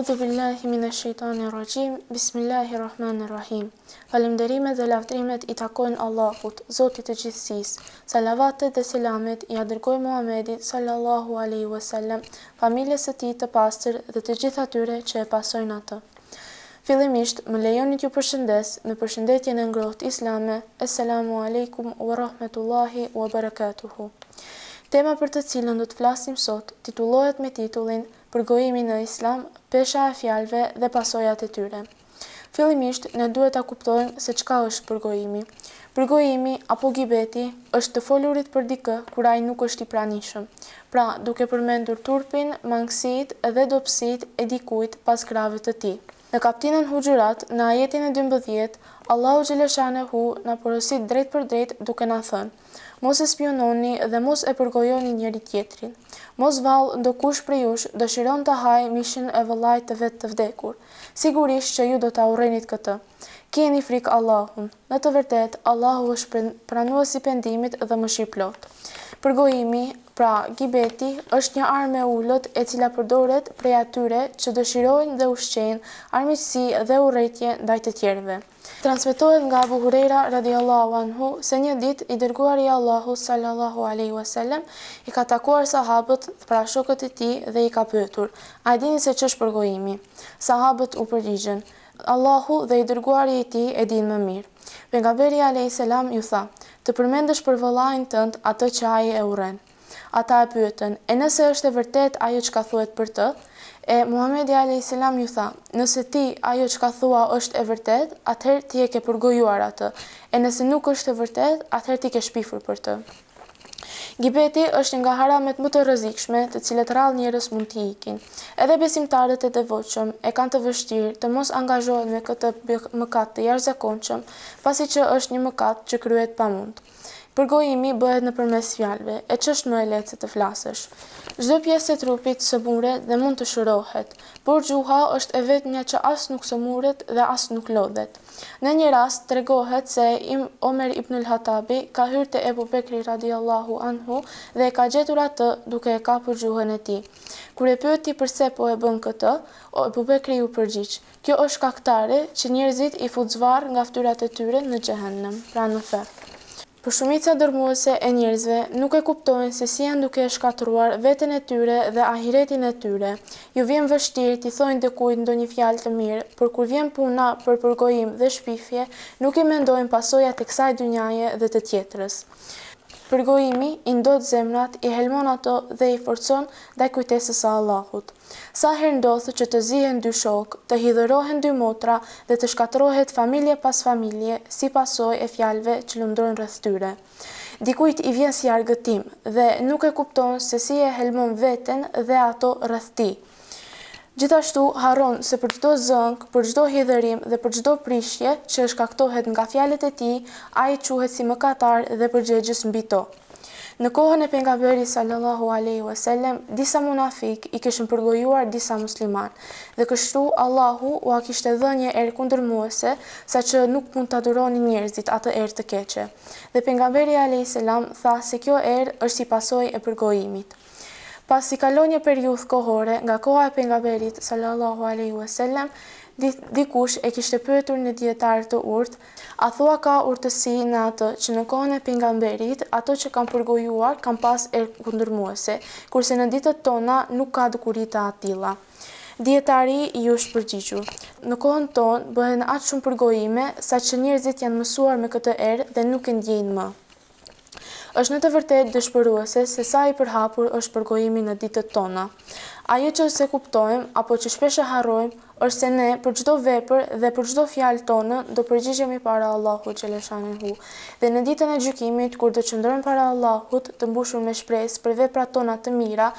A'udhu billahi minash shaitanir rajim. Bismillahirrahmanirrahim. Falënderimet dhe lavdrimet i takojnë Allahut, Zotit të gjithësisë. Salavatet dhe selamet ja dërgoj Muhamedit sallallahu alaihi wasallam, familjes së tij të pastër dhe të gjithë atyre që e pasojnë atë. Fillimisht, më lejoni t'ju përshëndes me përshëndetjen e ngrohtë islame. Assalamu alaikum wa rahmatullahi wa barakatuhu. Tema për të cilën do të flasim sot titullohet me titullin Përgojimi në Islam, pesha e fjalëve dhe pasojat e tyre. Fillimisht, ne duhet ta kuptojmë se çka është përgojimi. Përgojimi apo gibeti është të folurit për dikë kur ai nuk është i pranishëm. Pra, duke përmendur turpin, mangësitë dhe dobësitë e dikujt pas krave të tij. Në kapitullin Huxhurat, në ajetin e 12, Allahu xhaleshanehu na porosit drejt për drejt duke na thënë: Mos e spiononi dhe mos e përgojoni njëri tjetrin. Mos vallë ndokush prej jush dëshiron të hajë mishin e vëllait të vet të vdekur. Sigurisht që ju do ta urrenit këtë. Keni frikë Allahun. Në të vërtetë, Allahu është pranues i pendimit dhe mëshirëplot. Përgojimi, pra gibeti, është një armë e ulët e cila përdoret prej atyre që dëshirojnë dhe ushqejnë armiqësi dhe urrëtie ndaj të tjerëve. Transmetohet nga Abu Huraira radhiyallahu anhu se një ditë i dërguari i Allahut sallallahu alaihi wasallam i ka takuar sahabët pra shokët e tij dhe i ka pyetur: "A dini se ç'është përgojimi?" Sahabët u përgjigjen: "Allahu dhe i dërguari i tij e dinë më mirë." Pejgamberi alayhis salam ju tha: "Të përmendesh për vëllain tënd atë që ai e urren." Ata e pyetën: "E nëse është e vërtet ajo çka thuhet për të?" E Muhamedi alayhis salam ju tha: "Nëse ti ajo çka thua është e vërtet, atëherë ti e ke përgojuar atë. E nëse nuk është e vërtet, atëherë ti ke shpifur për të." Gibeti është nga haramet më të rrezikshme të cilët rrallë njerëz mund t'i ikin. Edhe besimtarët e devotshëm e kanë të vështirë të mos angazhohen me këtë mëkat të jashtëzakonshëm, pasi që është një mëkat që kryhet pamund. Përgojimi bëhet nëpërmes fjalëve, e ç'është më e lehtë se të flasësh. Çdo pjesë e trupit sëmuret dhe mund të shërohet, por gjuha është e vetmja që as nuk sëmuret dhe as nuk lodhet. Në një rast tregohet se Omer ibn al-Hatabi ka hyrë te Ebu Bekri radhiyallahu anhu dhe e ka gjetur atë duke e kapur gjuhën e tij. Kur e pyeti pse po e bën këtë, Ebu Bekri u përgjigj: "Kjo është shkaktare që njerëzit i fut zvarr nga fytyrat e tyre në xhehenem, pra në ferr." Për shumica dërmuese e njerëzve nuk e kuptojnë se si janë duke e shkatëruar veten e tyre dhe ahiretin e tyre. Ju vjen vështirë t'i thojnë dikujt ndonjë fjalë të mirë, por kur vjen puna për përgojim dhe shpifje, nuk i mendojnë pasojat e kësaj dynjaje dhe të tjetrës. Përgojimi i ndot zemrat, i helmon ato dhe i forcon ndaj kujtesës së Allahut. Sa herë ndodh që të zihen dy shok, të hidhërohen dy motra dhe të shkatërrohet familje pas familje si pasojë e fjalëve që lundrojnë rreth tyre. Dikujt i vjen si argëtim dhe nuk e kupton se si e helmon veten dhe ato rreth tij. Gjithashtu harron se për çdo zënk, për çdo hidhërim dhe për çdo prishje që shkaktohet nga fjalët e tij, ai quhet si mëkatar dhe përgjegjës mbi to. Në kohën e pejgamberit sallallahu alaihi wasallam, disa munafik i kishin përgojuar disa musliman, dhe kështu Allahu ua kishte dhënë një erë kundërmuese, saqë nuk mund ta duronin njerëzit atë erë të keqe. Dhe pejgamberi alayhis salam tha se kjo erë është si pasojë e përgojimit. Pasi kaloi një periudhë kohore nga koha e pejgamberit sallallahu alaihi wasallam, dikush e kishte pyetur një dietar të urtë: "A thua ka urtësi në atë që në kohën e pejgamberit ato që kanë përgojuar kanë pas erë kundërmuese, kurse në ditët tona nuk ka dukuri të atilla?" Dietari ju shpërgjigjur: "Në kohën tonë bëhen aq shumë përgojime saqë njerëzit janë mësuar me këtë erë dhe nuk e ndjejnë më." Është në të vërtetë dëshpëruese se sa i përhapur është përgojimi në ditët tona. Ajo që se kuptojmë apo që shpesh e harrojmë është se ne për çdo vepër dhe për çdo fjalë tonë do përgjigjemi para Allahut xhaleshanehu. Dhe në ditën e gjykimit, kur do qëndrojmë para Allahut të mbushur me shpresë për veprat tona të mira,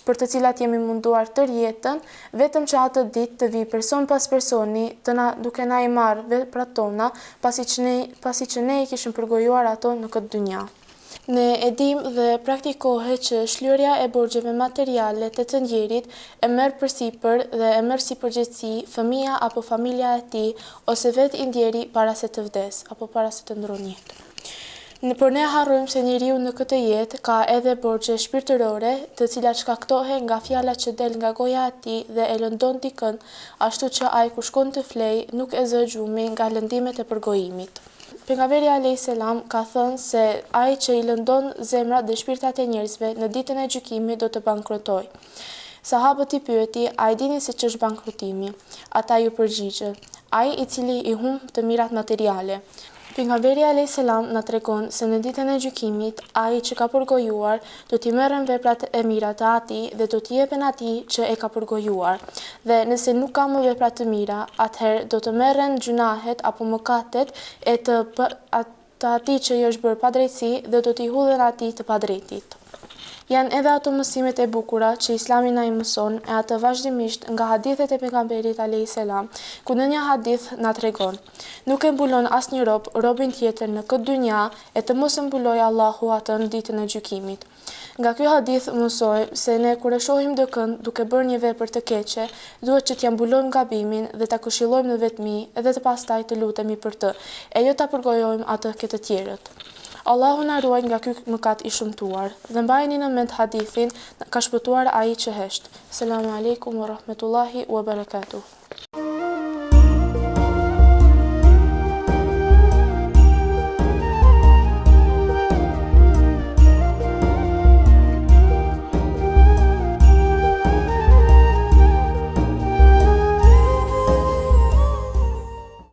për të cilat jemi munduar tërë jetën, vetëm që atë ditë të vi person pas personi, duke na i marrë veprat tona, pasi që ne i kishim përgojuar ato në këtë dynja. Ne e dim dhe praktikohet që shlyrja e borxheve materiale të të ndjerit e merr përsipër dhe e merr si përgjegjësi fëmia apo familja e tij ose vetë i ndjeri para se të vdes apo para se të ndronë jetë. Por ne harrojmë se njeriu në këtë jetë ka edhe borxhe shpirtërore, të cilat shkaktohen nga fjalat që del nga goja e tij dhe e lëndon dikën, ashtu që ai kur shkon të flej nuk e zë gjumin nga lëndimet e përgojimit. Pejgamberi alayhis salam ka thënë se ai që i lëndon zemrat dhe shpirtat e njerëzve në ditën e gjykimit do të bankrotojë. Sahabët i pyeti, a i dini se ç'është bankrotimi? Ata ju përgjigjën, ai i cili i humb të mirat materiale. Pejgamberi alayhis salam na tregon se në ditën e gjykimit, ai që ka përgojuar do t'i merren veprat e mira të atij dhe do t'i jepen atij që e ka përgojuar. Dhe nëse nuk ka më vepra të mira, atëherë do të merren gjunahet apo mëkatet e të atij që i është bërë padrejtësi dhe do t'i hudhen atij të padrejtit. Janë edhe ato mësimet e bukura që Islami na i mëson, e atë vazhdimisht nga hadithet e pejgamberit alayhis salam, ku në një hadith na tregon: nuk e mbulon asnjë robin tjetër në këtë dynja e të mos e mbulojë Allahu atë në ditën e gjykimit. Nga ky hadith mësojmë se ne kur e shohim dikën duke bërë një vepër të keqe, duhet që t'ia mbulojmë gabimin dhe ta këshillojmë në vetmi edhe të pastaj të lutemi për të, e jo ta përgojojmë atë ke të tjerët. Allahu na ruaj nga ky mëkat i shëmtuar. Dhe mbajeni në mend hadithin, ka shpëtuar ai që hesht. Selamu alaikum wa rahmetullahi wa barakatuh.